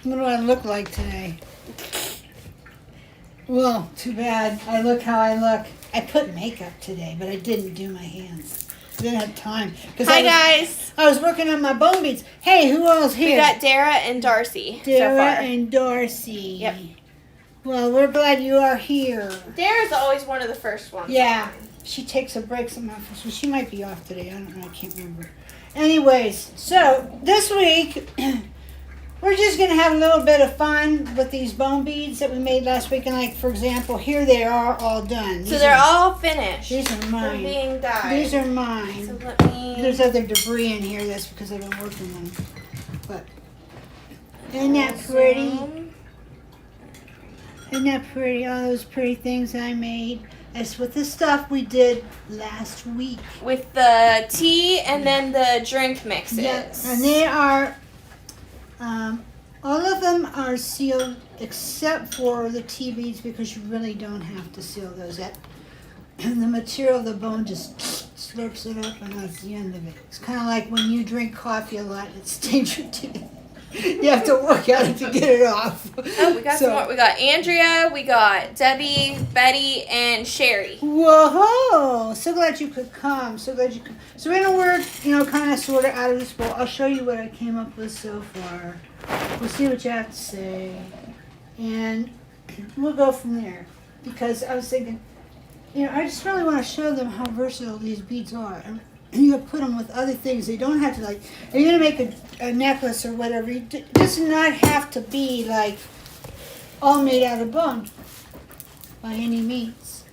What do I look like today? Well, too bad. I look how I look. I put makeup today, but I didn't do my hands. I didn't have time. Hi, guys. I was working on my bone beads. Hey, who else here? We got Dara and Darcy Dara so far. and Darcy. Yep. Well, we're glad you are here. Dara's always one of the first ones. Yeah. She takes a break some office, so she might be off today. I don't know. I can't remember. Anyways, so this week we're just gonna have a little bit of fun with these bone beads that we made last week. And like, for example, here they are all done. So they're all finished. These are mine. They're being dyed. These are mine. So let me. There's other debris in here. That's because I've been working on them. But isn't that pretty? Isn't that pretty? All those pretty things I made. That's with the stuff we did last week. With the tea and then the drink mixes. Yeah, and they are, all of them are sealed except for the tea beads because you really don't have to seal those. The material of the bone just slurps it up and that's the end of it. It's kind of like when you drink coffee a lot, it stains your teeth. You have to work at it to get it off. Oh, we got some more. We got Andrea, we got Debbie, Betty, and Sherry. Whoa! So glad you could come. So glad you could. So in a word, kind of sort of out of this bowl, I'll show you what I came up with so far. We'll see what you have to say. And we'll go from there. Because I was thinking, I just really want to show them how versatile these beads are. You can put them with other things. They don't have to if you're going to make a necklace or whatever, it does not have to be all made out of bone by any means.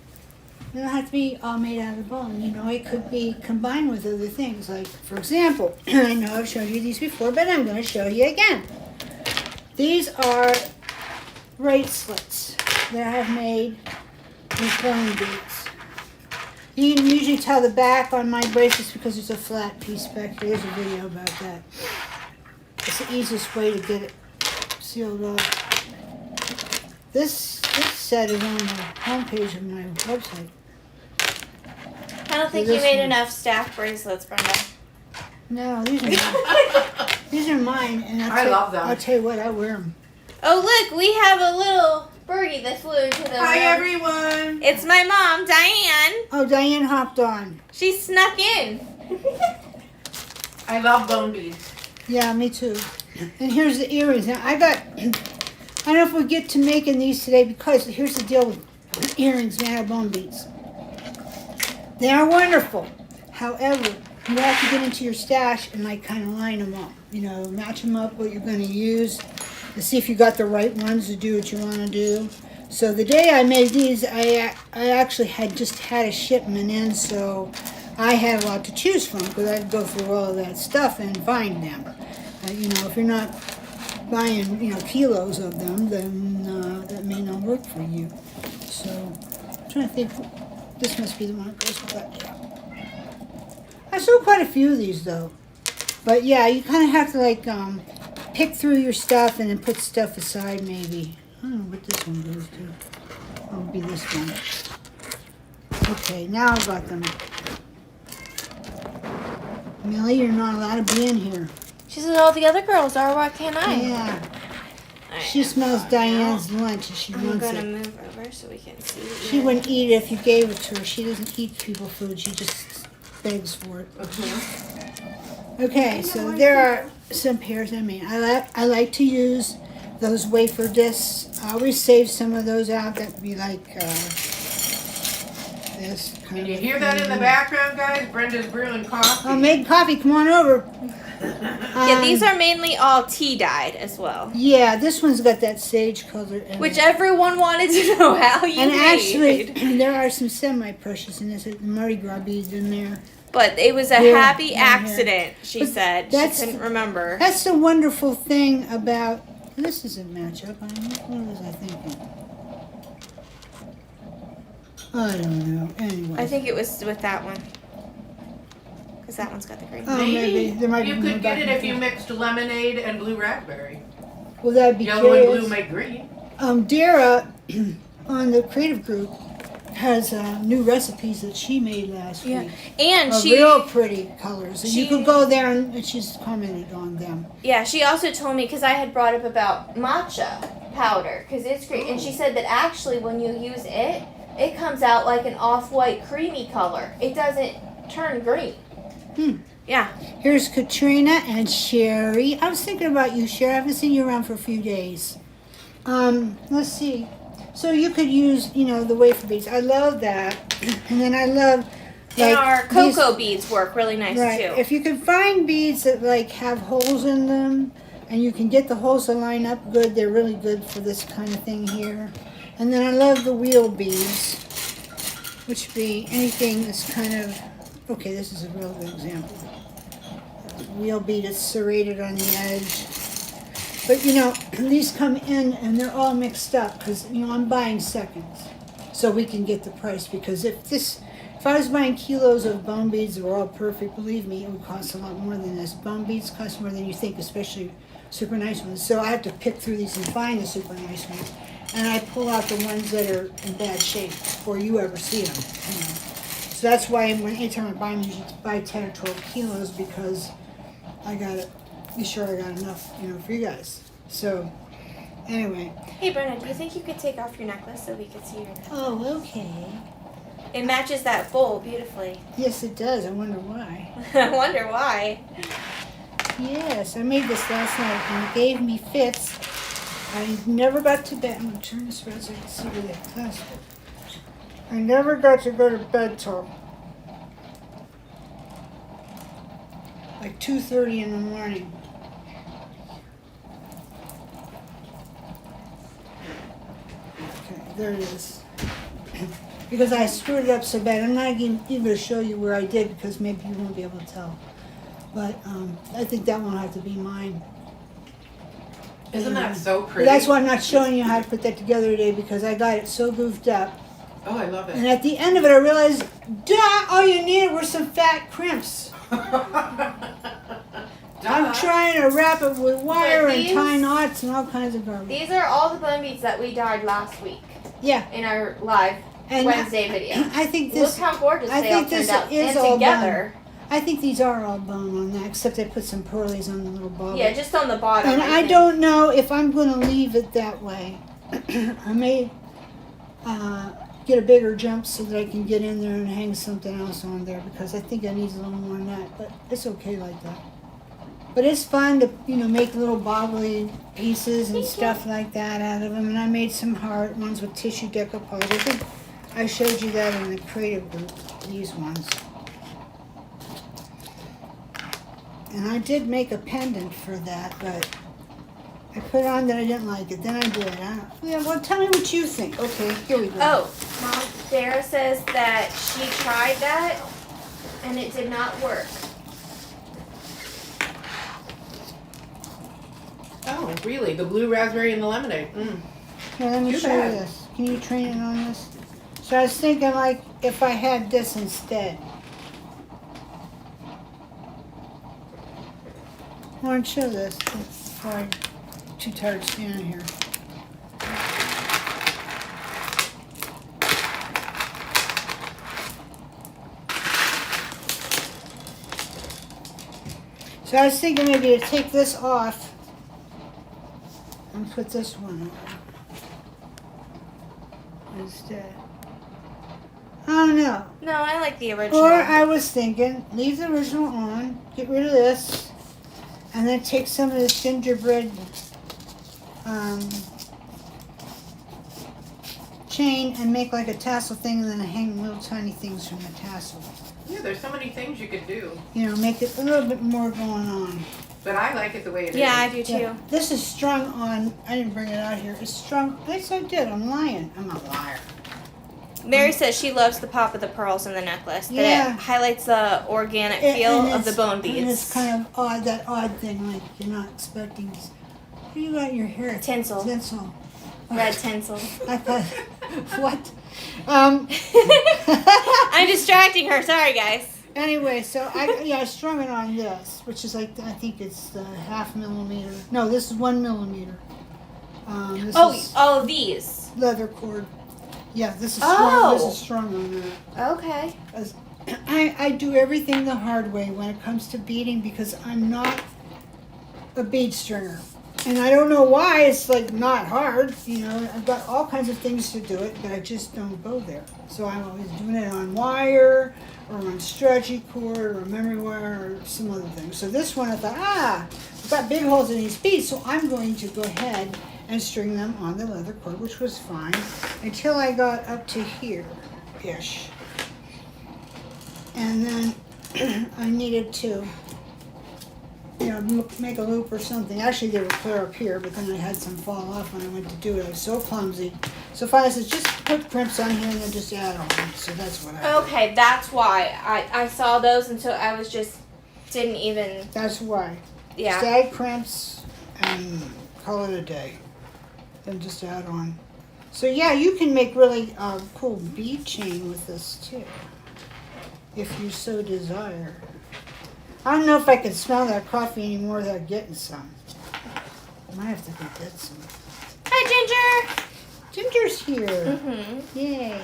It don't have to be all made out of bone. It could be combined with other things. Like, for example, I know I've showed you these before, but I'm going to show you again. These are bracelets that I have made with bone beads. You can usually tell the back on my bracelets because there's a flat piece back here. There's a video about that. It's the easiest way to get it sealed up. This set is on the homepage of my website. I don't think you made enough staff bracelets, Brenda. No, these are mine. These are mine, and I love them. I'll tell you what, I wear them. Oh, look, we have a little birdie that flew into the Hi, room. everyone. It's my mom, Diane. Oh, Diane hopped on. She snuck in. I love bone beads. Yeah, me too. And here's the earrings. Now, I don't know if we'll get to making these today because here's the deal with earrings made out of bone beads. They are wonderful. However, you have to get into your stash and kind of line them up. Match them up what you're going to use to see if you got the right ones to do what you want to do. So the day I made these, I actually had just had a shipment in, so I had a lot to choose from because I had to go through all of that stuff and find them. If you're not buying, kilos of them, then that may not work for you. So I'm trying to think. This must be the one that goes with that. Yeah. I sold quite a few of these though. But yeah, you kind of have to pick through your stuff and then put stuff aside maybe. I don't know what this one goes to. It'll be this one. Okay, now I've got them. Millie, you're not allowed to be in here. She says all the other girls are. Why can't I? Yeah. She smells Diane's lunch and she I'm wants going to it. move over so we can see. She wouldn't eat it if you gave it to her. She doesn't eat people food. She just begs for it. Okay, so there are some pairs I made. I like to use those wafer discs. I always save some of those out. That would be like this. Can you hear that in the background, guys? Brenda's brewing coffee. I made coffee. Come on over. Yeah, these are mainly all tea dyed as well. Yeah, this one's got that sage color in Which it. everyone wanted to know how you And made. actually, there are some semi-precious in this. Mardi Gras beads in there. But it was a happy accident, she But said. She couldn't remember. That's the wonderful thing about... This doesn't match up. What was I thinking? I don't know. Anyway. I think it was with that one. Because that one's got the green. Oh, maybe. There might You be could more get back it and if you forth. mixed lemonade and blue raspberry. Well, that'd be Yellow and curious. blue make green. Dara, on the creative group, has new recipes that she made last Yeah. week. And Of she real pretty colors. And you she- could go there and she's commented on them. Yeah, she also told me, because I had brought up about matcha powder, because it's great. And she said that actually when you use it, it comes out like an off-white creamy color. It doesn't turn green. Yeah. Here's Katrina and Sherry. I was thinking about you, Sherry. I haven't seen you around for a few days. Let's see. So you could use, the wafer beads. I love that. And then I love And our these- cocoa beads work really nice right. too. If you can find beads that have holes in them, and you can get the holes to line up good, they're really good for this kind of thing here. And then I love the wheel beads, which be anything that's kind of, okay, this is a real good example. Wheel bead is serrated on the edge. But these come in and they're all mixed up because, I'm buying seconds so we can get the price, because if I was buying kilos of bone beads that were all perfect, believe me, it would cost a lot more than this. Bone beads cost more than you think, especially super nice ones. So I have to pick through these and find the super nice ones. And I pull out the ones that are in bad shape before you ever see them. So that's why anytime I buy them, I usually buy 10 or 12 kilos, because I got to be sure I got enough, for you guys. So, anyway. Hey, Brenna, do you think you could take off your necklace so we could see your necklace? Oh, okay. It matches that bowl beautifully. Yes, it does. I wonder why. I wonder why. Yes, I made this last night and it gave me fits. I never got to bed. I'm going to turn this around so I can see where that clasp is. I never got to go to bed till like 2:30 in the morning. Okay, there it is. Because I screwed it up so bad. I'm not even going to show you where I did, because maybe you won't be able to tell. But I think that won't have to be mine. Isn't that so But pretty? that's why I'm not showing you how to put that together today, because I got it so goofed up. Oh, I love And it. at the end of it, I realized, duh, all you needed were some fat crimps. I'm trying to wrap it with wire and these- tie knots and all kinds of garbage. These are all the bone beads that we dyed last week Yeah. in our live And Wednesday video. I think Look this, how gorgeous I they all think this turned out. is And all together. I think these are all bone on that, except I put some pearlies on the little ball. Yeah, just on the bottom. And I think. don't know if I'm going to leave it that way. I may get a bigger jump so that I can get in there and hang something else on there, because I think I need a little more than that. But it's okay like that. But it's fun to make little bobbly pieces and stuff like that out of them. And I made some heart ones with tissue decoupage. I think I showed you that in the creative group. These ones. And I did make a pendant for that, but I put on that I didn't like it. Then I did. Yeah, well, tell me what you think. Okay, here we go. Oh, Mom, Sarah says that she tried that and it did not work. Oh, really? The blue raspberry and the lemonade. Mm. Here, let me Too show you bad. this. Can you train it on this? So I was thinking, like, if I had this instead. I want to show this. Before I'm too tired standing here. So I was thinking maybe to take this off and put this one on instead. I don't know. No, I like the original. Or I was thinking, leave the original on, get rid of this, and then take some of this gingerbread chain and make like a tassel thing, and then hang little tiny things from the tassel. Yeah, there's so many things you could do. Make it a little bit more going on. But I like it the way it is. Yeah, I do too. Yeah. This is strung on, I didn't bring it out here, it's strung, yes I did, I'm lying. I'm a liar. Mary says she loves the pop of the pearls in the necklace. That Yeah. it highlights the organic feel And of the it's- bone beads. And it's kind of odd, that odd thing, like you're not expecting this. What do you got in your hair? Tinsel. Tinsel. Red tinsel. I thought, what? I'm distracting her. Sorry, guys. Anyway, so I strung it on this, which is like, I think it's the 0.5 millimeter. No, this is 1 millimeter. This is Oh, these. leather cord. Yeah, this is strong. This Oh. is strong on that. Okay. I do everything the hard way when it comes to beading because I'm not a bead stringer. And I don't know why it's like not hard, you know, I've got all kinds of things to do it, but I just don't go there. So I'm always doing it on wire or on stretchy cord or memory wire or some other thing. So this one I thought, I've got big holes in these beads, so I'm going to go ahead and string them on the leather cord, which was fine until I got up to here-ish. And then I needed to, you know, make a loop or something. Actually, they were clear up here, but then I had some fall off when I went to do it. I was so clumsy. So finally I said, just put crimps on here and then just add on. So that's what I did. Okay, that's why I saw those until I was just didn't even. That's why. Yeah. Just add crimps and call it a day. Then just add on. So yeah, you can make really cool bead chain with this too, if you so desire. I don't know if I can smell that coffee anymore without getting some. I might have to go get some. Hi, Ginger. Ginger's here. Mm-hmm. Yay.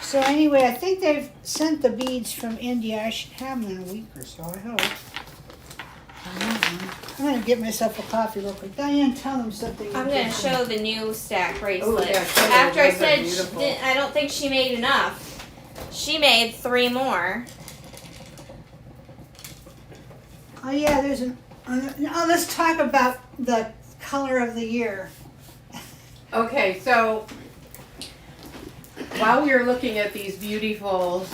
So anyway, I think they've sent the beads from India. I should have them in a week or so, I hope. I'm going to get myself a coffee real quick. Diane, tell them something. I'm gonna show the new stack bracelet. Oh, yeah, show them. After I Those are said beautiful. I don't think she made enough. She made 3 more. Oh yeah, there's an. Oh, let's talk about the color of the year. Okay, so while we were looking at these beautiful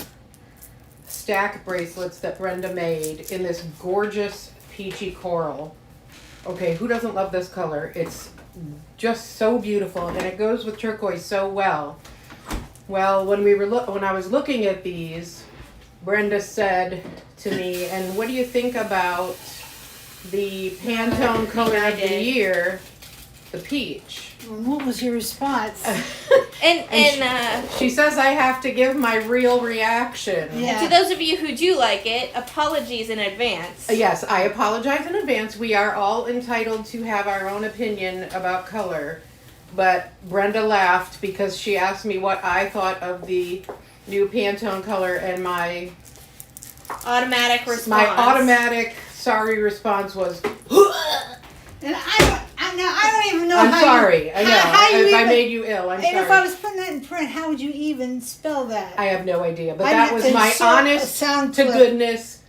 stack bracelets that Brenda made in this gorgeous peachy coral. Okay, who doesn't love this color? It's just so beautiful and it goes with turquoise so well. Well, when I was looking at these, Brenda said to me, "And what do you think about the Pantone color of the year, the peach?" And what was your response? She says I have to give my real reaction. Yeah. And to those of you who do like it, apologies in advance. Yes, I apologize in advance. We are all entitled to have our own opinion about color. But Brenda laughed because she asked me what I thought of the new Pantone color, and my Automatic response. sorry response was, And I don't even know I'm how sorry. I know. how you If I even- made you ill, I'm And if I sorry. was putting that in print, how would you even spell that? I have no idea. But I'd that have was to my insert a honest sound to clip. goodness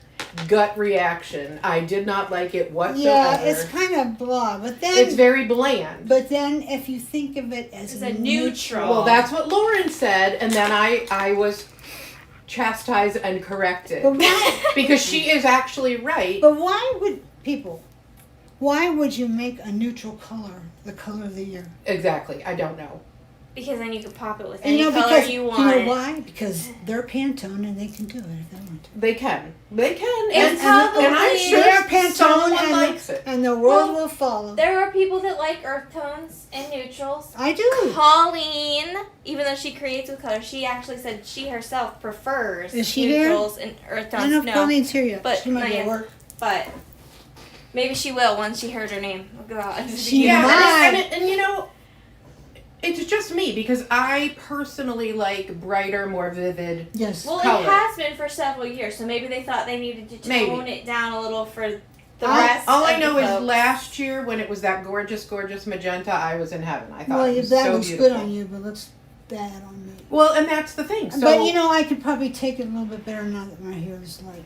gut reaction. I did not like it whatsoever. Yeah, it's kind of blah, but then It's very bland. but then if you think of it as It's a neutral. Well, that's what Lauren said, and then I was chastised and corrected. But why, Because she is actually right. but why would you make a neutral color the color of the year? Exactly. I don't know. Because then you can pop it with And any color because you want. you know why? Because they're Pantone and they can do it if they want to. They can. They can. It's and probably- I'm sure They're Pantone someone and likes it. And the world Well, will follow. There are people that like earth tones and neutrals. I do. Colleen, even though she creates with color, she actually said she herself prefers Is she here? neutrals and earth I don't know tones. if No, Colleen's here yet. but She might be at Diane- work. but maybe she will once she heard her name. Oh God. She Yeah, might. and you know, it's just me because I personally like brighter, more vivid. Yes. Well, color. it has been for several years, so maybe they thought they needed to tone Maybe. it down a little for the I- rest. All I of know the is folks. last year when it was that gorgeous, gorgeous magenta, I was in heaven. I thought Well, it was that so looks beautiful. good on you, but looks bad on me. Well, and that's the thing. So, But you know, I could probably take it a little bit better now that my hair is light.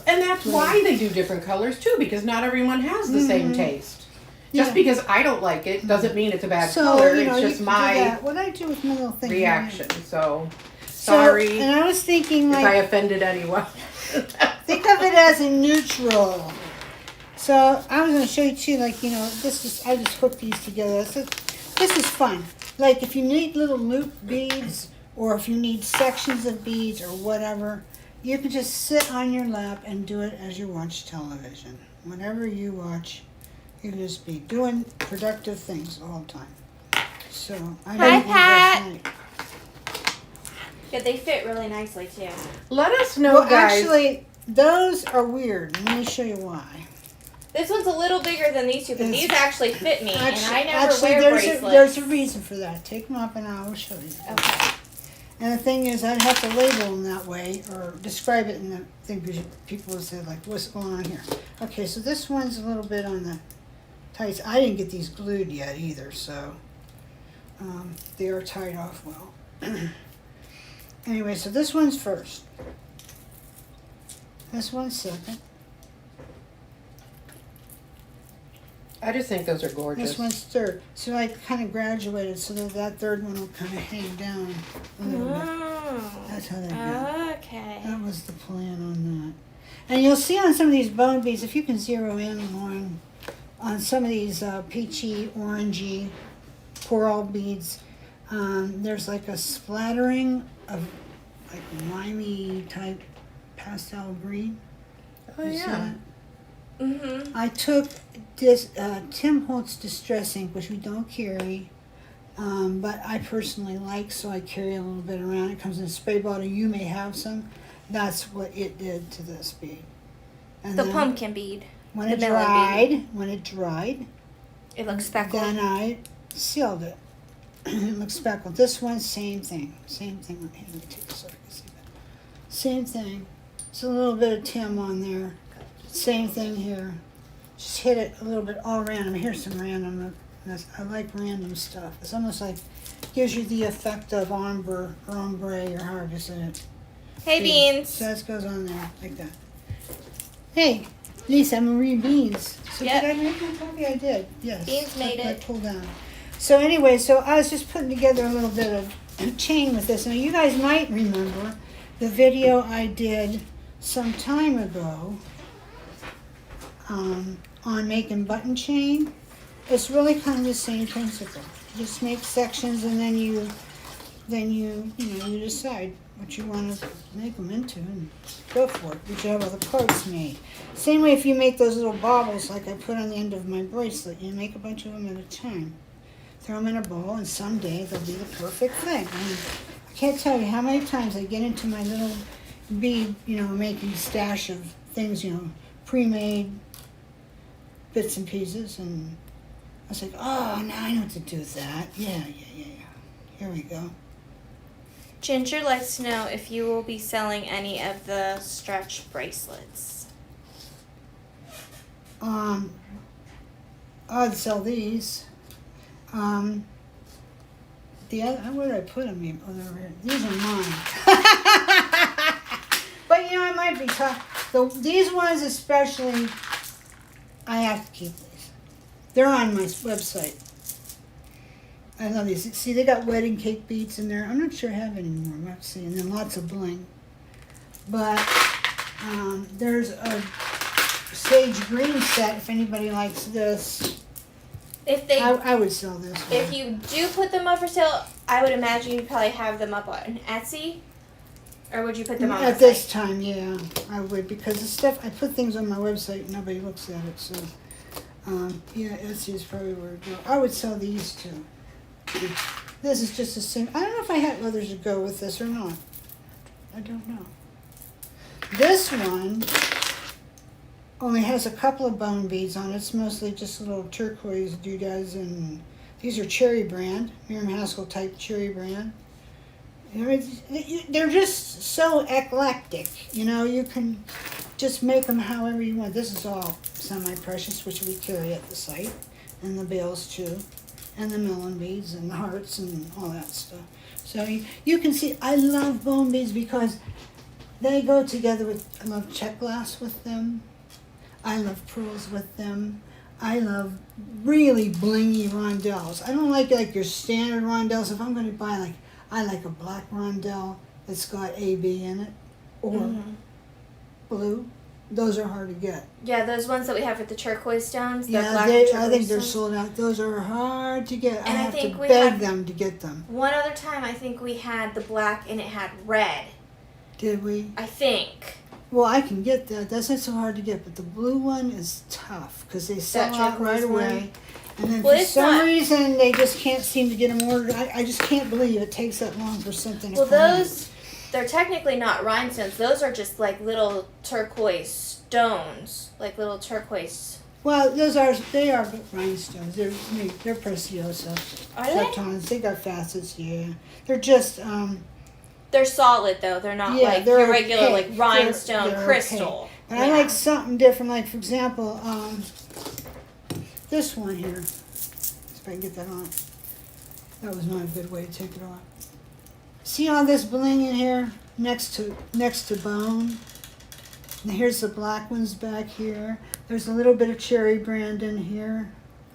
and that's why they do different colors too, because not everyone has the same taste. Just Yeah. because I don't like it doesn't mean it's a bad So, color. you know, It's you just can do my that. What I do with my little thing. reaction. So, So, sorry and I was thinking, if I like, offended anyone. think of it as a neutral. So I was going to show you too, like, you know, I just hooked these together. This is fun. Like, if you need little loop beads, or if you need sections of beads or whatever, you can just sit on your lap and do it as you watch television. Whenever you watch, you can just be doing productive things all the time. So I Hi, didn't eat last Pat. night. Yeah, they fit really nicely too. Let us know, Well, guys. actually, those are weird. Let me show you why. This one's a little bigger than these two, but It's- these actually fit me, and I never Actually, wear there's bracelets. there's a reason for that. Take them up and I will show you. Okay. And the thing is, I'd have to label them that way or describe it in the thing because people would say, like, what's going on here? Okay, so this one's a little bit on the tights. I didn't get these glued yet either, so they are tied off well. Anyway, so this one's first. This one's second. I just think those are gorgeous. This one's third. So I kind of graduated so that that third one will kind of hang down a little bit. Oh. That's how they go. Okay. That was the plan on that. And you'll see on some of these bone beads, if you can zero in on some of these peachy, orangey coral beads, there's like a splattering of like limey type pastel green. Oh, You see yeah. that? Mm-hmm. I took this Tim Holtz Distress ink, which we don't carry, but I personally like, so I carry a little bit around. It comes in a spray bottle. You may have some. That's what it did to this bead. And The then pumpkin bead. when the it melon dried, It looks speckled. then I sealed it. It looks speckled. This one, same thing. Same thing. Let me take this so I can see that. Same thing. It's a little bit of Tim on there. Same thing here. Just hit it a little bit all random. Here's some random. I like random stuff. It's almost like gives you the effect of ombre or however you say it. Hey, Beans. So that goes on there like that. Hey, Lisa Marie Beans. So Yep. did I make my copy? I did. Yes. Beans made I it. pulled down. So anyway, so I was just putting together a little bit of chain with this. Now you guys might remember the video I did some time ago on making button chain. It's really kind of the same principle. You just make sections and then you you decide what you want to make them into and go for it. You should have all the parts made. Same way if you make those little baubles like I put on the end of my bracelet, you make a bunch of them at a time. Throw them in a bowl and someday they'll be the perfect thing. I mean, I can't tell you how many times I get into my little bead, making stash of things, pre-made bits and pieces, and I was like, oh, now I know what to do with that. Yeah. Here we go. Ginger likes to know if you will be selling any of the stretch bracelets. I'd sell these. The other, where did I put them? Oh, they're over here. These are mine. But I might be tough. These ones especially, I have to keep these. They're on my website. I love these. See, they got wedding cake beads in there. I'm not sure I have any more. Let's see. And then lots of bling. But there's a sage green set if anybody likes this. If they, I would sell this one. if you do put them up for sale, I would imagine you'd probably have them up on Etsy, or would you put them on At the this site? time, yeah, I would, because the stuff, I put things on my website and nobody looks at it, so, yeah, Etsy is probably where to go. I would sell these too. This is just a single, I don't know if I had others to go with this or not. I don't know. This one only has a couple of bone beads on it. It's mostly just little turquoise doodads, and these are cherry brand, Miriam Haskell type cherry brand. They're just so eclectic, you can just make them however you want. This is all semi-precious, which we carry at the site, and the bales too, and the melon beads and the hearts and all that stuff. So you can see, I love bone beads because they go together with, I love check glass with them. I love pearls with them. I love really blingy rondelles. I don't like your standard rondelles. If I'm going to buy I like a black rondelle that's got AB in it, or blue. Those are hard to get. Yeah, those ones that we have with the turquoise stones. The Yeah, black and I turquoise think they're stones. sold out. Those are hard to get. And I have think to we beg have- them to get them. One other time, I think we had the black and it had red. Did we? I think. Well, I can get that. That's not so hard to get, but the blue one is tough because they sell out right turquoise one? away. And then Well, for it's some not- reason, they just can't seem to get them ordered. I just can't believe it takes that long for something to Well, come in. those, they're technically not rhinestones. Those are just like little turquoise stones, like little turquoise Well, they are rhinestones. They're preciosa. Are they? Zircons. They got facets, yeah. They're just, They're solid though. They're not yeah, like they're your regular okay. like rhinestone They're crystal. okay. But I like something different, like for example, this one here. If I can get that on. That was not a good way to take it off. See all this bling in here next to bone? And here's the black ones back here. There's a little bit of cherry brand in here.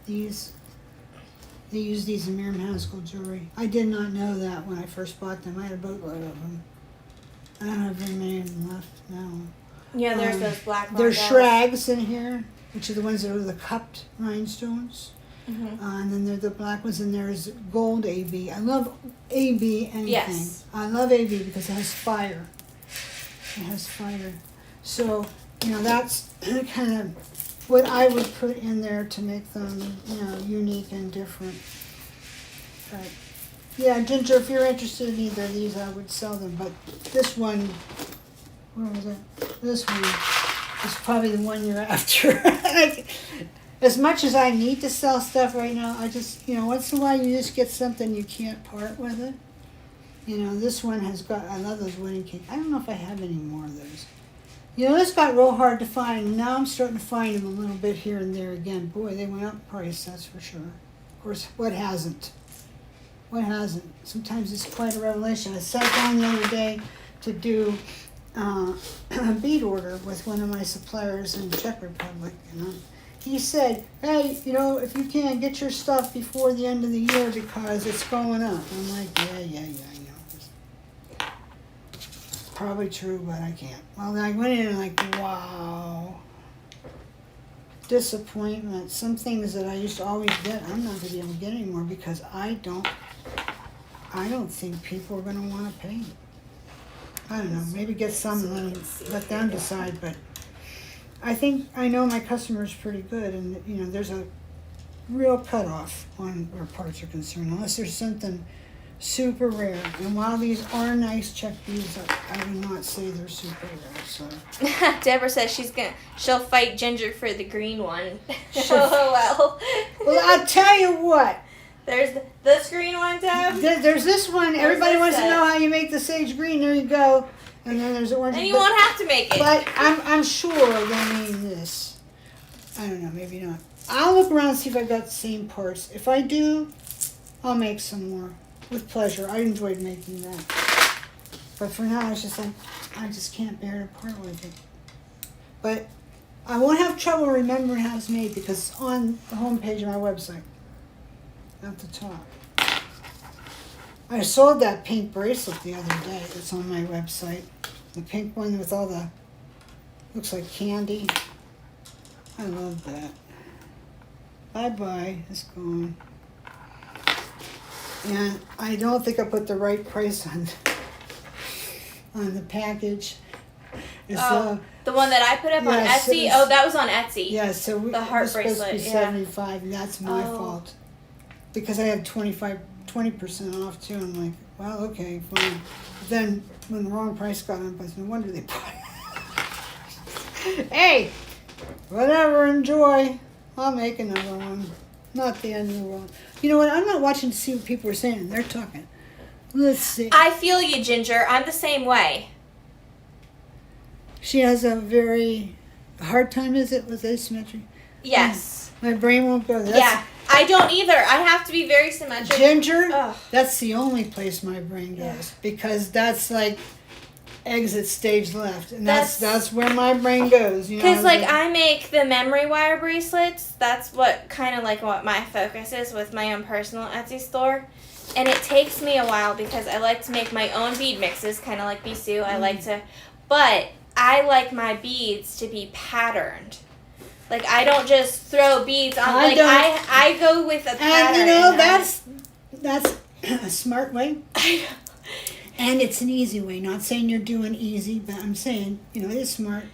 They use these in Miriam Haskell jewelry. I did not know that when I first bought them. I had a boatload of them. I don't have very many of them left now. Yeah, there's those black. There's shrags in here, which are the ones that are the cupped rhinestones. Mm-hmm. And then there's the black ones, and there's gold AB. I love AB anything. Yes. I love AB because it has fire. It has fire. So, that's kind of what I would put in there to make them, unique and different. But, yeah, Ginger, if you're interested in either of these, I would sell them. But this one, where was it? This one is probably the one you're after. As much as I need to sell stuff right now, I just, once in a while you just get something you can't part with it. This one has got, I love those wedding cake. I don't know if I have any more of those. This got real hard to find. Now I'm starting to find them a little bit here and there again. Boy, they went up in price, that's for sure. Of course, what hasn't? What hasn't? Sometimes it's quite a revelation. I sat down the other day to do a bead order with one of my suppliers in the Czech Republic. He said, hey, if you can, get your stuff before the end of the year because it's going up. I'm like, yeah, I know. Probably true, but I can't. Well, then I went in and like, wow. Disappointment. Some things that I used to always get, I'm not going to be able to get anymore because I don't think people are going to want to pay. I don't know. Maybe get some and let them decide, but I know my customers pretty good, and there's a real cutoff on where parts are concerned, unless there's something super rare. And while these are nice Czech beads, I would not say they're super rare. So Deborah says she'll fight Ginger for the green one. Oh well. Well, I'll tell you what. There's this green one, Deb. There's this one. Everybody wants to know how you make the sage green. There you go. And then there's orange. And you won't have to make it. But I'm sure they mean this. I don't know, maybe not. I'll look around and see if I got the same parts. If I do, I'll make some more. With pleasure. I enjoyed making that. But for now, it's just like, I just can't bear to part with it. But I won't have trouble remembering how it's made because it's on the homepage of my website. At the top. I sold that pink bracelet the other day. It's on my website. The pink one with all the, looks like candy. I love that. Bye-bye. It's gone. And I don't think I put the right price on the package. It's, the one that I put up on Etsy? Oh, that was on Etsy. Yeah, so the heart it was supposed to be bracelet, $75, and that's my fault. Because I had 20% off too. I'm like, well, okay, fine. But then when the wrong price got up, I said, no wonder they bought it. Hey, whatever, enjoy. I'll make another one. Not the end of the world. You know what? I'm not watching to see what people are saying. They're talking. Let's see. I feel you, Ginger. I'm the same way. She has a very hard time, is it, with asymmetry? Yes. My brain won't go there. Yeah. I don't either. I have to be very symmetric. Ginger, Ugh. that's the only place my brain goes. Because that's like exit stage left. And that's where my brain goes. Because I make the memory wire bracelets. That's what kind of like what my focus is with my own personal Etsy store. And it takes me a while because I like to make my own bead mixes, kind of like Bisou. But I like my beads to be patterned. Like, I don't just throw beads on. I go with a pattern. And that's a smart way. And it's an easy way. Not saying you're doing easy, but I'm saying, it is smart.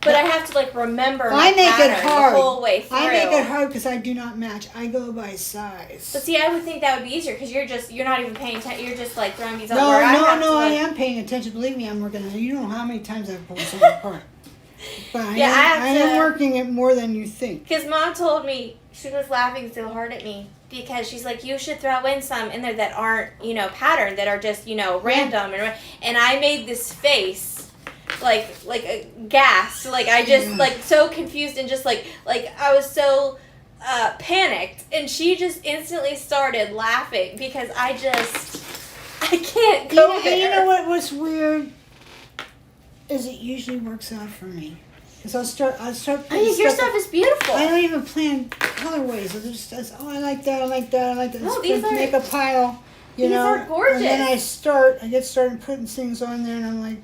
But I have to, remember my pattern the whole way through. I make it hard because I do not match. I go by size. But see, I would think that would be easier because you're not even paying attention. You're just, throwing beads on. I am paying attention. Believe me, I'm working on it. You know how many times I've pulled something apart. But Yeah, I am working it more than you think. Because Mom told me, she was laughing so hard at me because she's like, you should throw in some in there that aren't, patterned, that are just, random. And I made this face, like a gas. Like, I just, so confused and just, like I was so panicked. And she just instantly started laughing because I can't go there. You know what was weird? Is it usually works out for me. Because I'll start putting your stuff is beautiful. I don't even plan colorways. I like that. No, Let's make a pile. These are gorgeous. And then I get started putting things on there, and I'm like,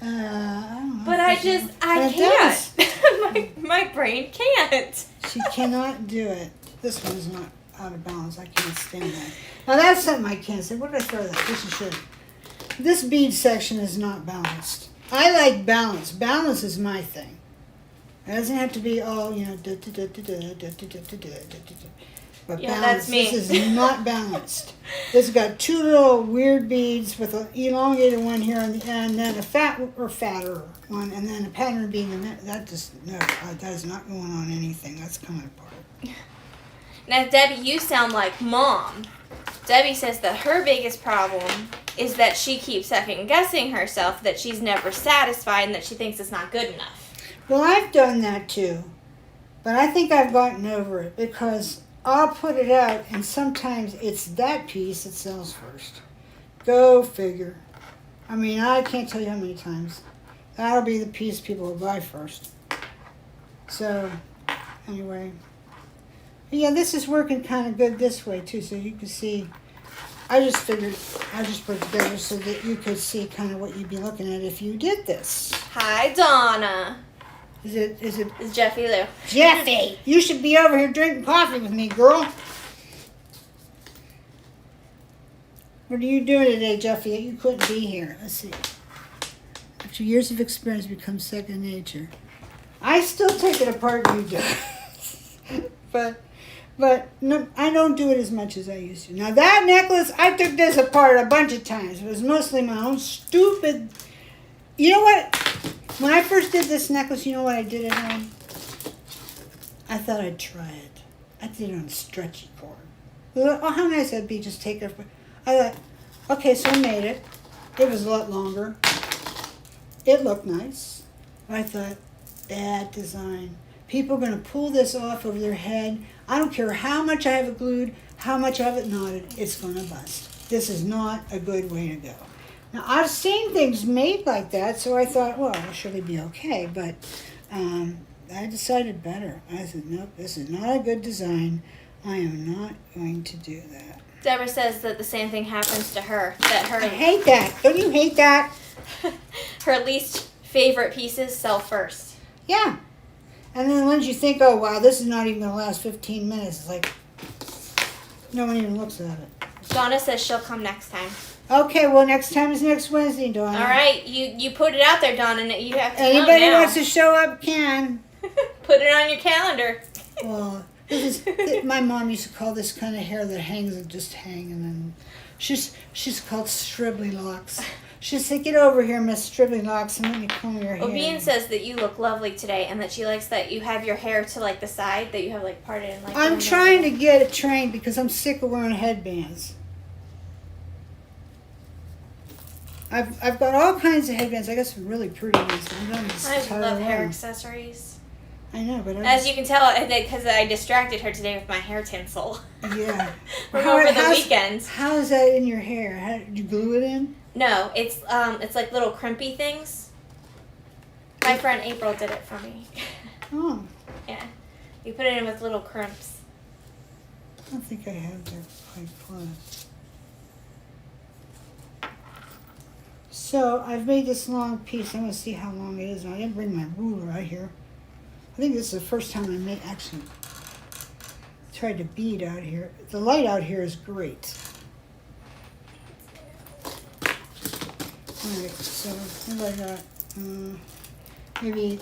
I don't know. But I can't. my brain can't. She cannot do it. This one's not out of balance. I can't stand that. Now that's something I can't say. What did I throw that? This should. This bead section is not balanced. I like balance. Balance is my thing. It doesn't have to be all, but Yeah, balance. that's me. This is not balanced. This has got two little weird beads with an elongated one here on the end, then a fatter one, and then a pattern bead in there. That is not going on anything. That's coming apart. Now, Debbie, you sound like Mom. Debbie says that her biggest problem is that she keeps second guessing herself, that she's never satisfied, and that she thinks it's not good enough. Well, I've done that too, but I think I've gotten over it because I'll put it out, and sometimes it's that piece that sells first. Go figure. I mean, I can't tell you how many times. That'll be the piece people will buy first. So, anyway. Yeah, this is working kind of good this way too, so you can see. I just figured I just put it together so that you could see kind of what you'd be looking at if you did this. Hi, Donna. Is it? It's Jeffy Lou. Jeffy, you should be over here drinking coffee with me, girl. What are you doing today, Jeffy? You couldn't be here. Let's see. After years of experience becomes second nature. I still take it apart and you do. But no, I don't do it as much as I used to. Now that necklace, I took this apart a bunch of times. It was mostly my own stupid. You know what? When I first did this necklace, you know what I did it on? I thought I'd try it. I did it on stretchy cord. Oh, how nice that'd be. Just take it. I thought, okay, so I made it. It was a lot longer. It looked nice. I thought, bad design. People are going to pull this off over their head. I don't care how much I have it glued, how much I have it knotted, it's going to bust. This is not a good way to go. Now, I've seen things made like that, so I thought, well, it'll surely be okay. But I decided better. I said, nope, this is not a good design. I am not going to do that. Deborah says that the same thing happens to her. That I hate that. Don't you hate that? her least favorite pieces sell first. Yeah. And then the ones you think, oh, wow, this is not even going to last 15 minutes. It's like, no one even looks at it. Donna says she'll come next time. Okay, well, next time is next Wednesday, Donna. All right, you put it out there, Donna. You have to Anybody come now. wants to show up can. Put it on your calendar. Well, this is my mom used to call this kind of hair that hangs and just hang, and then she's called stribbly locks. She said, "Get over here, Miss Stribbly Locks, and let me comb your hair." Bean says that you look lovely today, and that she likes that you have your hair to like the side, that you have like parted and like. I'm trying to get it trained because I'm sick of wearing headbands. I've got all kinds of headbands. I got some really pretty ones. I love hair accessories. I know, but as you can tell, because I distracted her today with my hair tinsel. Yeah. From over the weekend. How is that in your hair? Did you glue it in? No, it's like little crimpy things. My friend April did it for me. Oh. Yeah. You put it in with little crimps. I don't think I have that quite close. So I've made this long piece. I'm going to see how long it is. I didn't bring my ruler right here. I think this is the first time I actually tried to bead out here. The light out here is great. Alright, so what have I got? Maybe.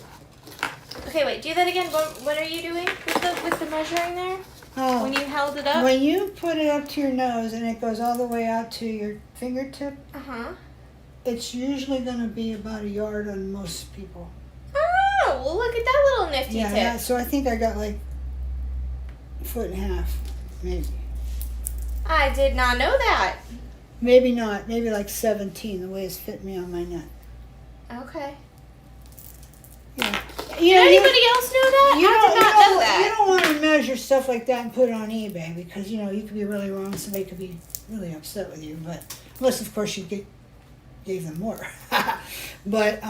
Okay, wait. Do that again. What are you doing with the measuring there? Oh, when you held it up. When you put it up to your nose and it goes all the way out to your fingertip, Uh-huh. it's usually going to be about a yard on most people. Oh, wow. Well, look at that little nifty Yeah, tip. so I think I got like a foot and a half, maybe. I did not know that. Maybe not. Maybe like 17, the way it's fit me on my neck. Okay. Yeah. Did anybody else know that? I did not know You that. don't want to measure stuff like that and put it on eBay because, you could be really wrong. Somebody could be really upset with you. But unless, of course, you gave them more. But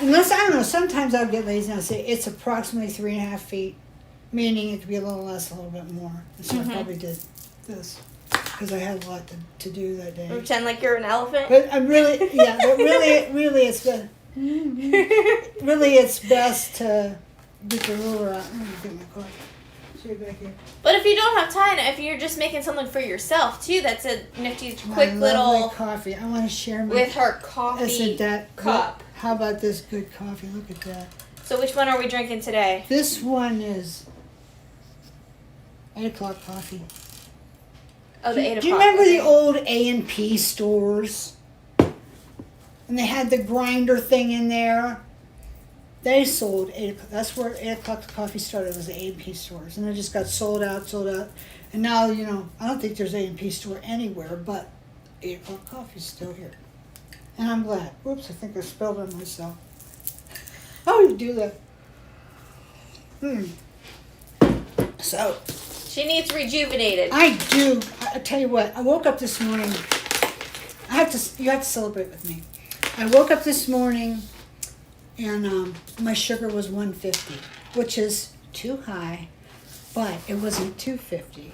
unless, I don't know, sometimes I'll get lazy and I'll say it's approximately 3.5 feet, meaning it could be a little less, a little bit more. And so I probably did this because I had a lot to do that day. Pretend like you're an elephant. But I'm really, but really it's good. Really, it's best to get the ruler out. I'm gonna get my coffee. See it back here. But if you don't have time, if you're just making something for yourself too, that's a nifty, quick My little lovely coffee. I want to share my. with her coffee cup. How about this good coffee? Look at that. So which one are we drinking today? This one is 8 o'clock coffee. Oh, the 8 o'clock. Do you remember okay. the old A&P stores? And they had the grinder thing in there. They sold 8 o'clock. That's where 8 o'clock coffee started, was the A&P stores. And it just got sold out. And now, I don't think there's A&P store anywhere, but 8 o'clock coffee's still here. And I'm glad. Whoops, I think I spelled it myself. How would you do that? So. She needs rejuvenated. I do. I tell you what, I woke up this morning. You have to celebrate with me. I woke up this morning and my sugar was 150, which is too high, but it wasn't 250.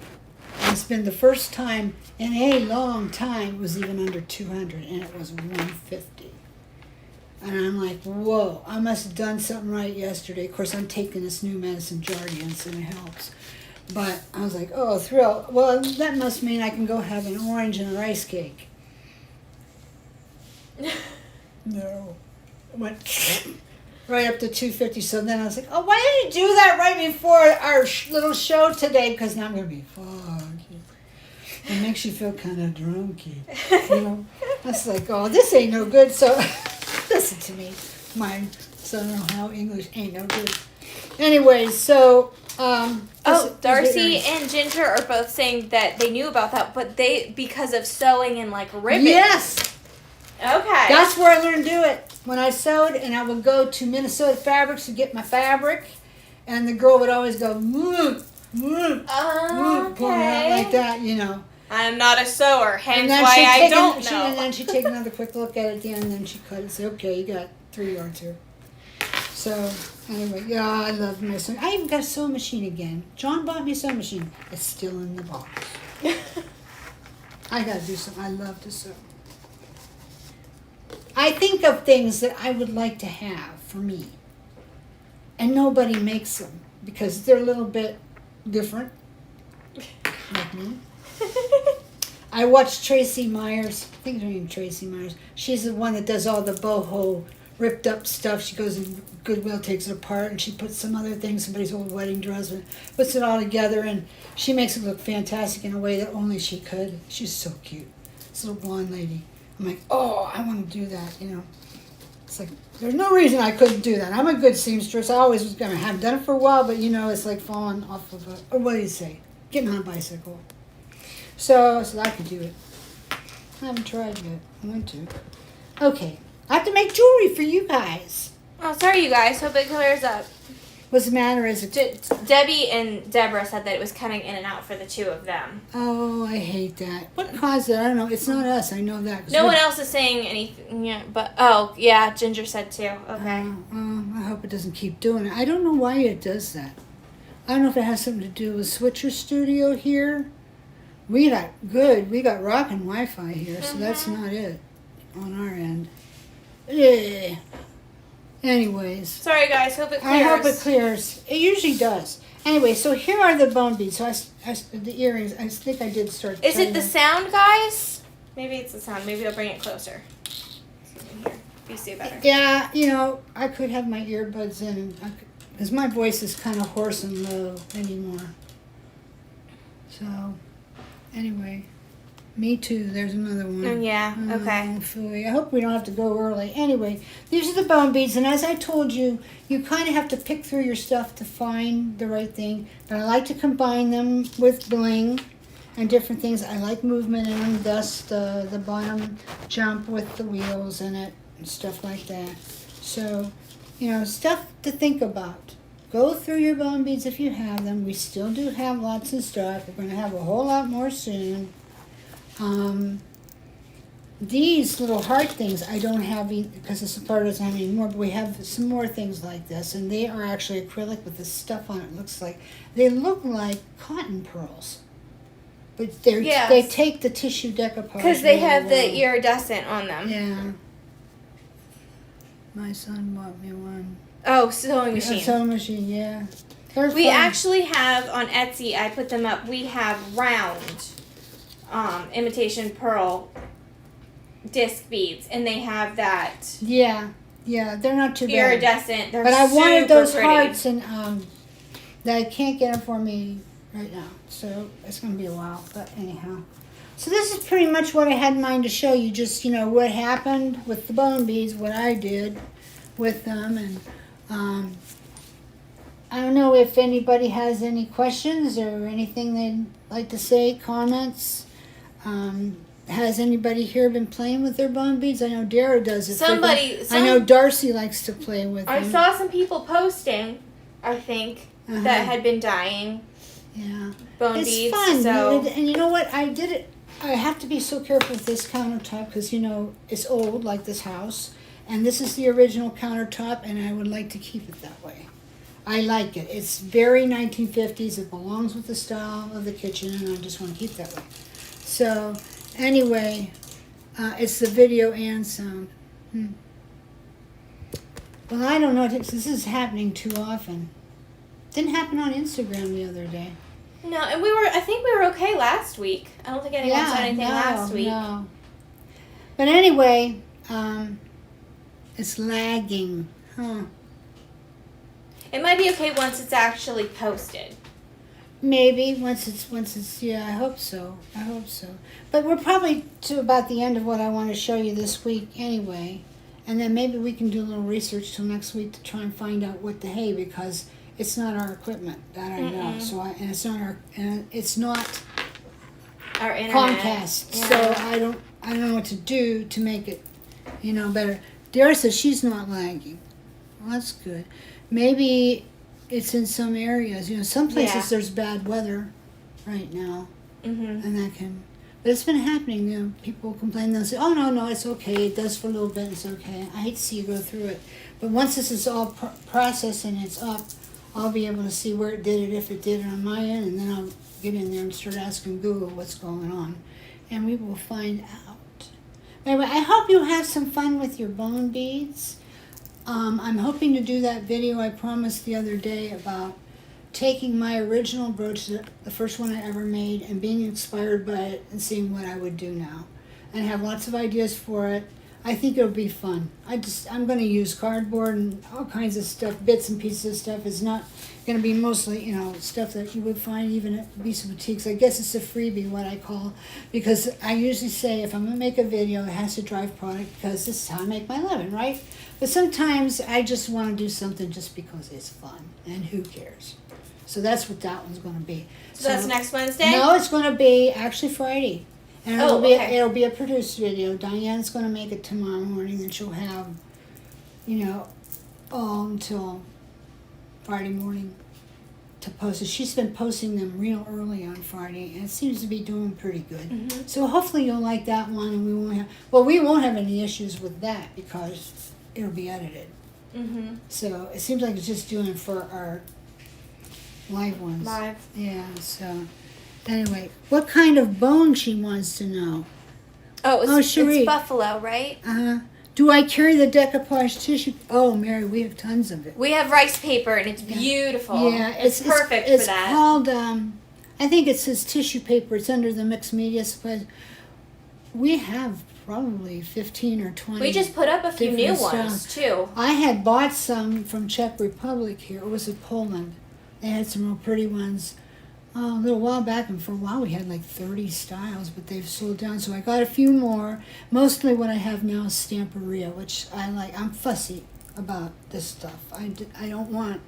And it's been the first time in a long time it was even under 200, and it was 150. And I'm like, whoa, I must have done something right yesterday. Of course, I'm taking this new medicine, Jardiance, and it helps. But I was like, oh, thrill. Well, that must mean I can go have an orange and a rice cake. No. It went right up to 250. So then I was like, oh, why did you do that right before our little show today? Because now I'm going to be foggy. It makes you feel kind of drunky. I was like, oh, this ain't no good. So listen to me. My son-in-law English ain't no good. Anyway, so... Darcy and Ginger are both saying that they knew about that, but because of sewing and like ribbon. Yes! Okay. That's where I learned to do it. When I sewed, and I would go to Minnesota Fabrics to get my fabric, and the girl would always go, pulling it out like that, I'm not a sewer, hence And then why I don't know. And then she'd take another quick look at it at the end, and then she'd cut it and say, okay, you got 3 yards here. So, anyway, yeah, I love my sewing. I even got a sewing machine again. John bought me a sewing machine. It's still in the box. I got to do something. I love to sew. I think of things that I would like to have for me. And nobody makes them because they're a little bit different. Like me. I watched Tracy Myers. I think her name is Tracy Myers. She's the one that does all the boho ripped up stuff. She goes in Goodwill, takes it apart, and she puts some other things, somebody's old wedding dress, and puts it all together, and she makes it look fantastic in a way that only she could. She's so cute. This little blonde lady. I'm like, oh, I want to do that, It's like, there's no reason I couldn't do that. I'm a good seamstress. I always was going to have done it for a while, but, it's like falling off of or what do you say? Getting on a bicycle. So I could do it. I haven't tried yet. I want to. Okay. I have to make jewelry for you guys. Oh, sorry, you guys. Hope it clears up. What's the matter? Is it... Debbie and Deborah said that it was cutting in and out for the two of them. Oh, I hate that. What caused it? I don't know. It's not us. I know that. No one else is saying anything yet, but... Oh, yeah, Ginger said too. Okay. I hope it doesn't keep doing it. I don't know why it does that. I don't know if it has something to do with Switcher Studio here. We got rockin' Wi-Fi here, so that's not it on our end. Yeah. Anyways. Sorry, guys. Hope it clears. I hope it clears. It usually does. Anyway, so here are the bone beads. So the earrings. I think I did start. Is it the sound, guys? Maybe it's the sound. Maybe I'll bring it closer. Here, you see better. Yeah, I could have my earbuds in, because my voice is kind of hoarse and low anymore. So, anyway. Me too. There's another one. Yeah, okay. Oh, phooey. I hope we don't have to go early. Anyway, these are the bone beads, and as I told you, you kind of have to pick through your stuff to find the right thing. But I like to combine them with bling and different things. I like movement in them, thus the bottom jump with the wheels in it and stuff like that. So, stuff to think about. Go through your bone beads if you have them. We still do have lots in stock. We're going to have a whole lot more soon. These little heart things I don't have because the Sephora doesn't have any more, but we have some more things like this, and they are actually acrylic with this stuff on it. They look like cotton pearls, but they take the tissue decoupage because they have well. the iridescent on them. Yeah. My son bought me one. Oh, sewing machine. A sewing machine, yeah. They're We fun. actually have on Etsy. I put them up. We have round, imitation pearl disc beads, and they have that Yeah, they're not too bad. iridescent. They're But I wanted super those pretty. hearts, and they can't get them for me right now, so it's going to be a while. But anyhow, so this is pretty much what I had in mind to show you. Just what happened with the bone beads, what I did with them, and I don't know if anybody has any questions or anything they'd like to say, comments. Has anybody here been playing with their bone beads? I know Dara does it. I know Darcy likes to play with them. I saw some people posting, I think, that had been dyeing bone It's beads. fun. So And you know what? I did it. I have to be so careful with this countertop because, it's old like this house. And this is the original countertop, and I would like to keep it that way. I like it. It's very 1950s. It belongs with the style of the kitchen, and I just want to keep it that way. So, anyway, it's the video and sound. Well, I don't know. This is happening too often. Didn't happen on Instagram the other day. no, and I think we were okay last week. I don't think anyone said anything last week. No. But anyway, it's lagging. It might be okay once it's actually posted. Maybe once it's I hope so. But we're probably to about the end of what I want to show you this week anyway. And then maybe we can do a little research till next week to try and find out what the hey, because it's not our equipment that I know. So it's not Our internet. Comcast. Yeah. So I don't know what to do to make it, better. Dara says she's not lagging. Well, that's good. Maybe it's in some areas. Some places there's bad weather right now, and that can. But it's been happening. People complain. They'll say, "Oh no, it's okay. It does for a little bit. It's okay." I hate to see you go through it, but once this is all processed and it's up, I'll be able to see where it did it, if it did it on my end, and then I'll get in there and start asking Google what's going on, and we will find out. Anyway, I hope you have some fun with your bone beads. I'm hoping to do that video I promised the other day about taking my original brooch, the first one I ever made, and being inspired by it and seeing what I would do now. And I have lots of ideas for it. I think it'll be fun. I'm going to use cardboard and all kinds of stuff, bits and pieces of stuff. It's not going to be mostly, stuff that you would find even at Visa Boutiques. I guess it's a freebie, what I call, because I usually say if I'm going to make a video, it has to drive product because this is how I make my living, right? But sometimes I just want to do something just because it's fun, and who cares? So that's what that one's going to be. So that's next Wednesday? No, it's going to be actually Friday. And okay. It'll be a produced video. Diane's going to make it tomorrow morning, and she'll have, all until Friday morning to post it. She's been posting them real early on Friday, and it seems to be doing pretty good. So hopefully you'll like that one, and we won't have any issues with that because it'll be edited. So it seems like it's just doing for our live ones. Live. Yeah, so anyway, what kind of bone she wants to know. It's buffalo, right? Do I carry the decoupage tissue? Oh, Mary, we have tons of it. We have rice paper, and it's beautiful. Yeah, it's perfect it's for that. It's called, I think it says tissue paper. It's under the mixed media supplies. We have probably 15 or 20. We just put up a few new different ones, styles. too. I had bought some from Czech Republic here. It was in Poland. They had some real pretty ones. a little while back, and for a while we had like 30 styles, but they've sold down. So I got a few more. Mostly what I have now is Stamperia, which I like. I'm fussy about this stuff. I don't want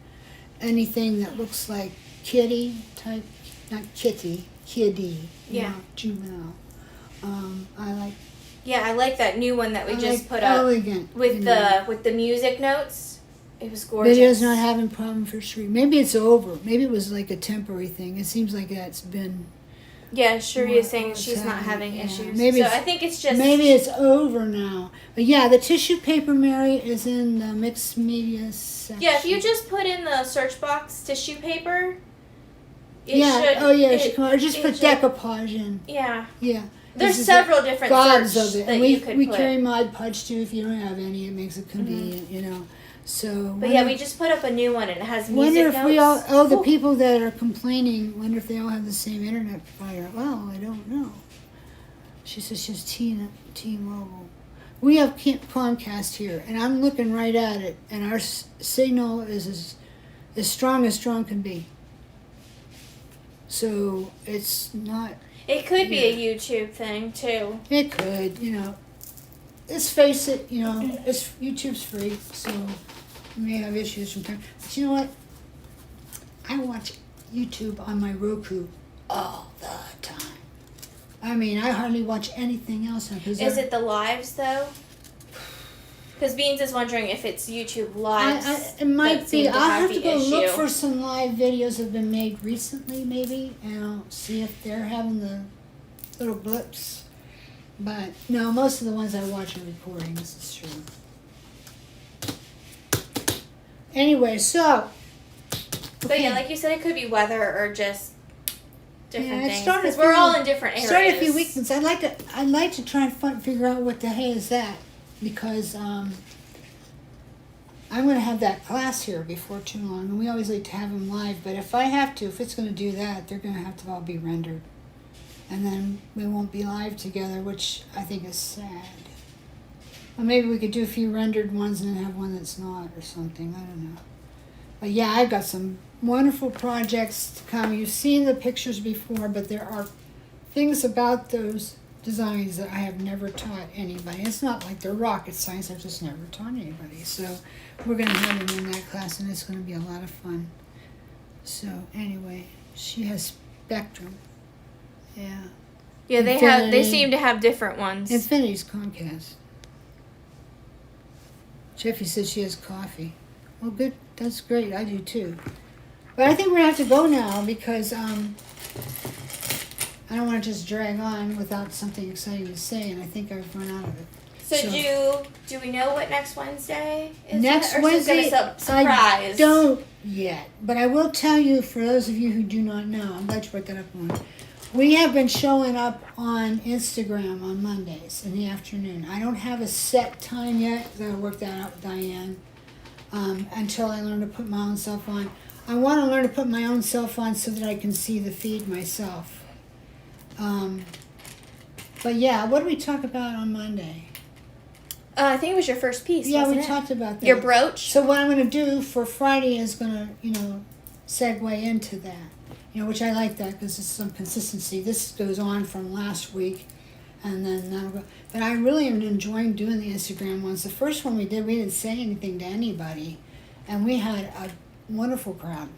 anything that looks like kitty type, not kitty, kiddie, Yeah. Juvenile. I like. Yeah, I like that new one that we I just like put up elegant, with the music notes. It was gorgeous. Video's not having problem for Sheree. Maybe it's over. Maybe it was like a temporary thing. It seems like that's been. Yeah, Sheree is saying what's she's not having happening. issues. Maybe so it's- I think it's just Maybe it's over now. But yeah, the tissue paper, Mary, is in the mixed media section. Yeah, if you just put in the search box tissue paper, it yeah. should. Oh yeah. it- Or just it put should- decoupage in. Yeah. Yeah. There's This is several different gobs search of it. that And you could we put. carry Mod Podge too. If you don't have any, it makes it convenient. You know. So. But yeah, we just put up a new one and it has music Wonder if notes. we all, the Ooh. people that are complaining, wonder if they all have the same internet provider. Well, I don't know. She says she has T-Mobile. We have Comcast here, and I'm looking right at it, and our signal is as strong can be. So it's not, It could be a YouTube thing too. it could, let's face it, it's YouTube's free, so we may have issues from time. But you know what? I watch YouTube on my Roku all the time. I mean, I hardly watch anything else now. Is it the lives though? Because Beans is wondering if it's YouTube lives. It might that seem be. to I'll have have to the go look issue. for some live videos that have been made recently, maybe, and I'll see if they're having the little blips. But no, most of the ones I watch are recordings. It's true. Anyway, so. But yeah, like you said, it could be weather or just different it things. started Because a we're few- all in different areas. Started a few weeks. I'd like to try and figure out what the hey is that, because I'm going to have that class here before too long, and we always like to have them live. But if it's going to do that, they're going to have to all be rendered, and then we won't be live together, which I think is sad. Or maybe we could do a few rendered ones and then have one that's not, or something. I don't know. But yeah, I've got some wonderful projects to come. You've seen the pictures before, but there are things about those designs that I have never taught anybody. It's not like they're rocket science. I've just never taught anybody. So we're going to have them in that class, and it's going to be a lot of fun. So anyway, she has Spectrum. Yeah. Yeah, they Infinity. seem to have different ones. Infinity's Comcast. Jeffy says she has coffee. Well, good. That's great. I do too. But I think we're going to have to go now because I don't want to just drag on without something exciting to say, and I think I've run out of it. So do we know what next Wednesday is? Next yet? Or Wednesday, is it gonna surprise? I don't yet. But I will tell you, for those of you who do not know, I'm glad you brought that up, Lauren. We have been showing up on Instagram on Mondays in the afternoon. I don't have a set time yet, because I worked that out with Diane, until I learn to put my own self on. I want to learn to put my own self on so that I can see the feed myself. But yeah, what did we talk about on Monday? I think it was your first piece. Yeah, wasn't we it? talked about that. Your brooch. So what I'm going to do for Friday is going to, segue into that. Which I like that because it's some consistency. This goes on from last week, and then that'll go. But I really am enjoying doing the Instagram ones. The first one we did, we didn't say anything to anybody, and we had a wonderful crowd,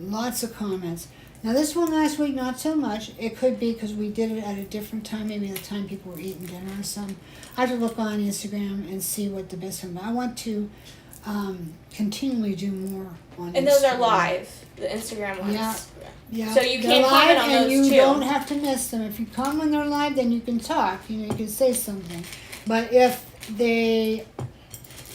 lots of comments. Now this one last week, not so much. It could be because we did it at a different time, maybe the time people were eating dinner or something. I have to look on Instagram and see what the best one. But I want to continually do more on Instagram. And those are live, the Instagram ones. Yeah. Yeah. So you They're can comment live on and those you too. don't have to miss them. If you come when they're live, then you can talk. You can say something. But if they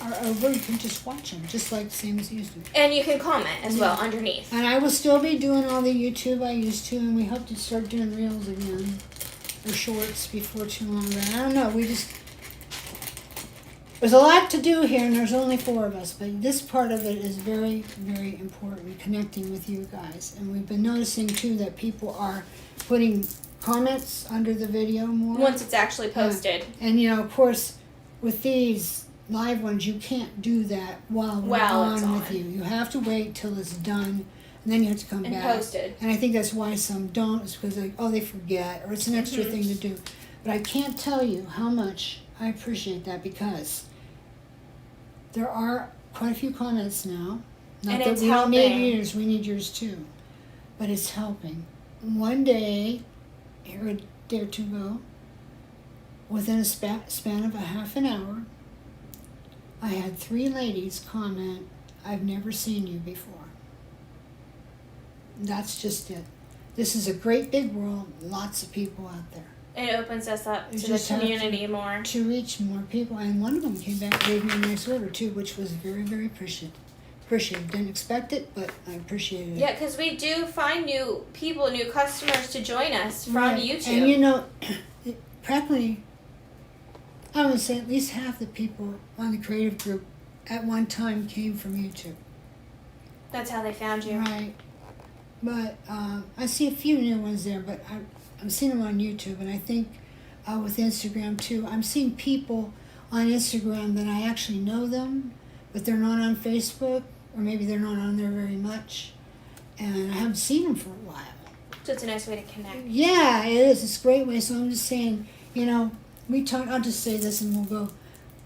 are over, you can just watch them, just like the same as you used to. And you can comment as well underneath. And I will still be doing all the YouTube I used to, and we hope to start doing reels again or shorts before too long. But I don't know. There's a lot to do here, and there's only 4 of us, but this part of it is very, very important, connecting with you guys. And we've been noticing, too, that people are putting comments under the video more. Once it's actually posted. And, of course, with these live ones, you can't do that while we're While it's on with on. you. You have to wait till it's done, and then you have to come And back. posted. And I think that's why some don't, is because they forget, or it's an extra thing to do. But I can't tell you how much I appreciate that, because there are quite a few comments now. Not And that it's we don't need helping. yours, we need yours too. But it's helping. One day, here a day or two ago, within a span of a half an hour, I had 3 ladies comment, "I've never seen you before." That's just it. This is a great big world, lots of people out there. It opens us up You to the just have community more. To reach more people, and one of them came back and gave me a nice order too, which was very, very appreciative. Didn't expect it, but I appreciated it. Yeah, because we do find new people, new customers to join us from Right. YouTube. And you know, practically, I would say at least half the people on the creative group at one time came from YouTube. That's how they found you. Right. But I see a few new ones there, but I'm seeing them on YouTube, and I think with Instagram too. I'm seeing people on Instagram that I actually know them, but they're not on Facebook, or maybe they're not on there very much, and I haven't seen them for a while. So it's a nice way to connect. Yeah, it is. It's a great way. So I'm just saying, I'll just say this and we'll go.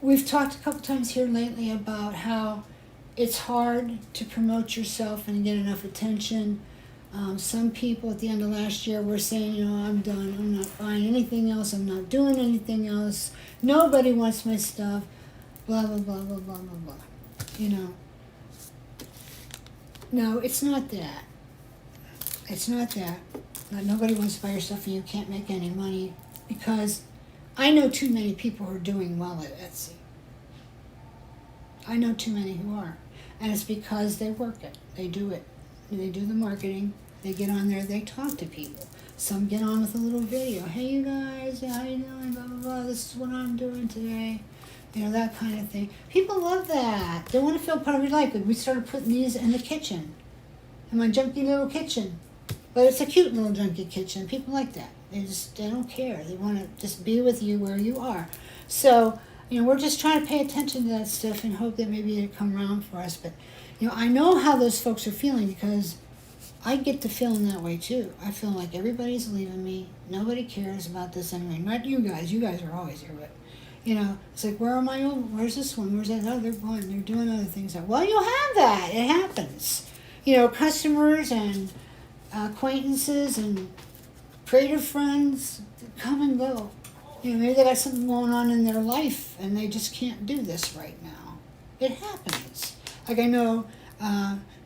We've talked a couple times here lately about how it's hard to promote yourself and get enough attention. Some people at the end of last year were saying, I'm done. I'm not buying anything else. I'm not doing anything else. Nobody wants my stuff. Blah, blah, blah, blah, blah, blah, blah. No, it's not that. It's not that. Nobody wants to buy your stuff and you can't make any money, because I know too many people who are doing well at Etsy. I know too many who are. And it's because they work it. They do it. They do the marketing. They get on there. They talk to people. Some get on with a little video. Hey, you guys, how you doing? Blah, blah, blah. This is what I'm doing today. That kind of thing. People love that. They want to feel part of your life. We started putting these in the kitchen. In my junky little kitchen. But it's a cute little junky kitchen. People like that. They don't care. They want to just be with you where you are. So, we're just trying to pay attention to that stuff and hope that maybe it'll come around for us. But, I know how those folks are feeling, because I get to feeling that way too. I feel like everybody's leaving me. Nobody cares about this anyway. Not you guys. You guys are always here, but it's like, where are my own? Where's this one? Where's that? Oh, they're gone. They're doing other things. Well, you'll have that. It happens. Customers and acquaintances and creative friends come and go. Maybe they got something going on in their life and they just can't do this right now. It happens. Like I know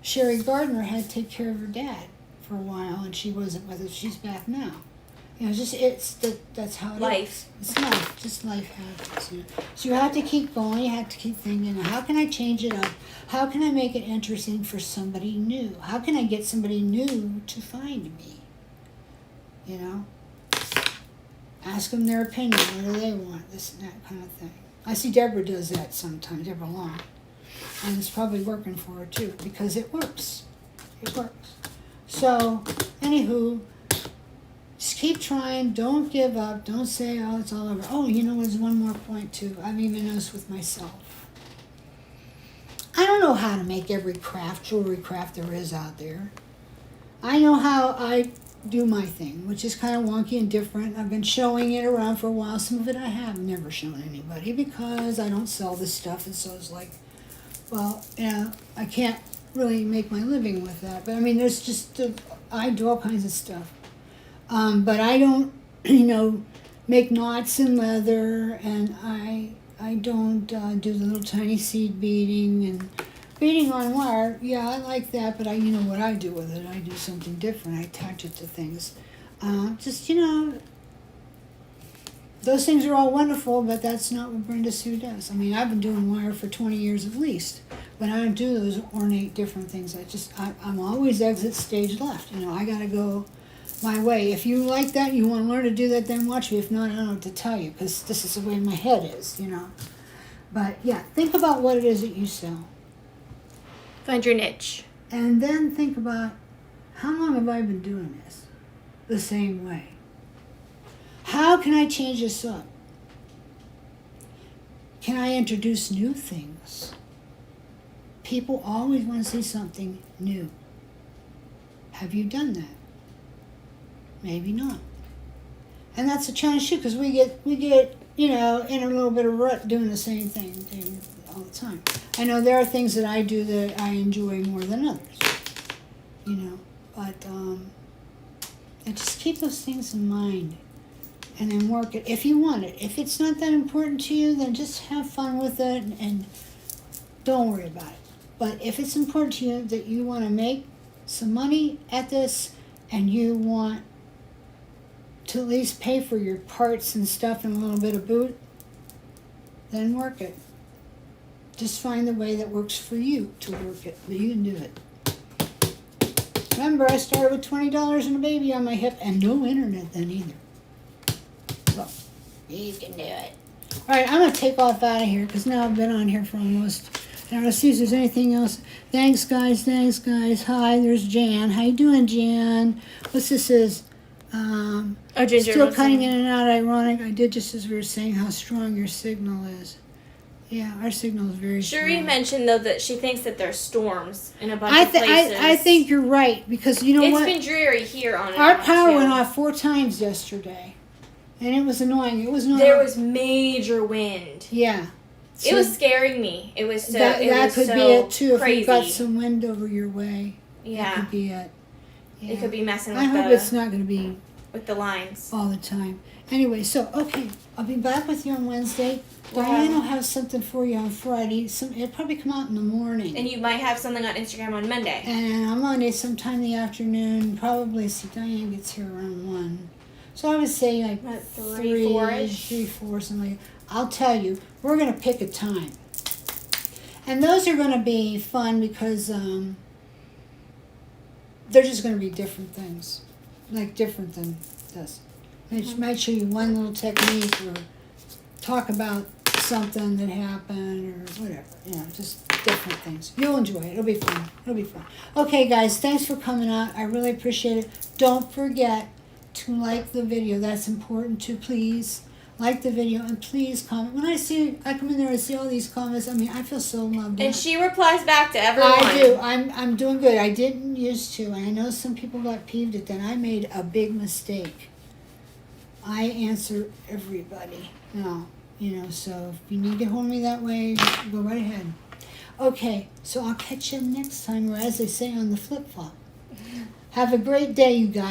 Sherry Gardner had to take care of her dad for a while, and she wasn't with us. She's back now. That's how it Life. is. It's life. Just life happens. So you have to keep going. You have to keep thinking, how can I change it up? How can I make it interesting for somebody new? How can I get somebody new to find me? Ask them their opinion. What do they want? This and that kind of thing. I see Deborah does that sometimes, Deborah Long. And it's probably working for her too, because it works. It works. So, anywho, just keep trying. Don't give up. Don't say, oh, it's all over. Oh, there's one more point too. I've even noticed with myself. I don't know how to make every jewelry craft there is out there. I know how I do my thing, which is kind of wonky and different. I've been showing it around for a while. Some of it I have never shown anybody, because I don't sell this stuff, and so it's like, well, I can't really make my living with that. But there's just, I do all kinds of stuff. But I don't, make knots in leather, and I don't do the little tiny seed beading and beading on wire. Yeah, I like that, but what I do with it. I do something different. I attach it to things. Those things are all wonderful, but that's not what Brenda Sue does. I've been doing wire for 20 years at least, but I don't do those ornate different things. I'm always exit stage left. I gotta go my way. If you like that, you want to learn to do that, then watch me. If not, I don't know what to tell you, because this is the way my head is, But yeah, think about what it is that you sell. Find your niche. And then think about, how long have I been doing this the same way? How can I change this up? Can I introduce new things? People always want to see something new. Have you done that? Maybe not. And that's a challenge too, because we get in a little bit of rut doing the same thing all the time. I know there are things that I do that I enjoy more than others, but and just keep those things in mind, and then work it if you want it. If it's not that important to you, then just have fun with it and don't worry about it. But if it's important to you that you want to make some money at this and you want to at least pay for your parts and stuff and a little bit of boot, then work it. Just find the way that works for you to work it, but you can do it. Remember, I started with $20 and a baby on my hip and no internet then either. So, you can do it. All right, I'm going to take off out of here because now I've been on here for almost... And I'll see if there's anything else. Thanks, guys. Hi, there's Jan. How you doing, Jan? What's this is? Ginger. Still cutting in and out, ironic. I did just as we were saying how strong your signal is. Yeah, our signal is very strong. Cherie mentioned, though, that she thinks that there's storms in a bunch of places. I think you're right, because you know what? It's been dreary here on Our power went off 4 times yesterday, and it was annoying. It was not. There was major wind. Yeah. It was scaring me. It was so that could be it too. Crazy. If you got some wind over your way, yeah, that could be it. Yeah. It could be messing with I hope it's not going to be with the lines all the time. Anyway, so okay, I'll be back with you on Wednesday. Diane will have something for you on Friday. It'll probably come out in the morning. And you might have something on Instagram on Monday. And on Monday, sometime in the afternoon, probably. See, Diane gets here around 1. So I would say like 3, 4-ish. 3, 4, something like that. I'll tell you, we're going to pick a time. And those are going to be fun because they're just going to be different things. Like different than this. Might show you one little technique or talk about something that happened or whatever. Just different things. You'll enjoy it. It'll be fun. Okay, guys, thanks for coming out. I really appreciate it. Don't forget to like the video. That's important too, please. Like the video and please comment. When I come in there and see all these comments, I feel so loved. And she replies back to everyone. I do. I'm doing good. I didn't used to, and I know some people got peeved at that. I made a big mistake. I answer everybody now, so if you need to get hold of me that way, go right ahead. Okay, so I'll catch you next time, or as they say on the flip-flop. Have a great day, you guys.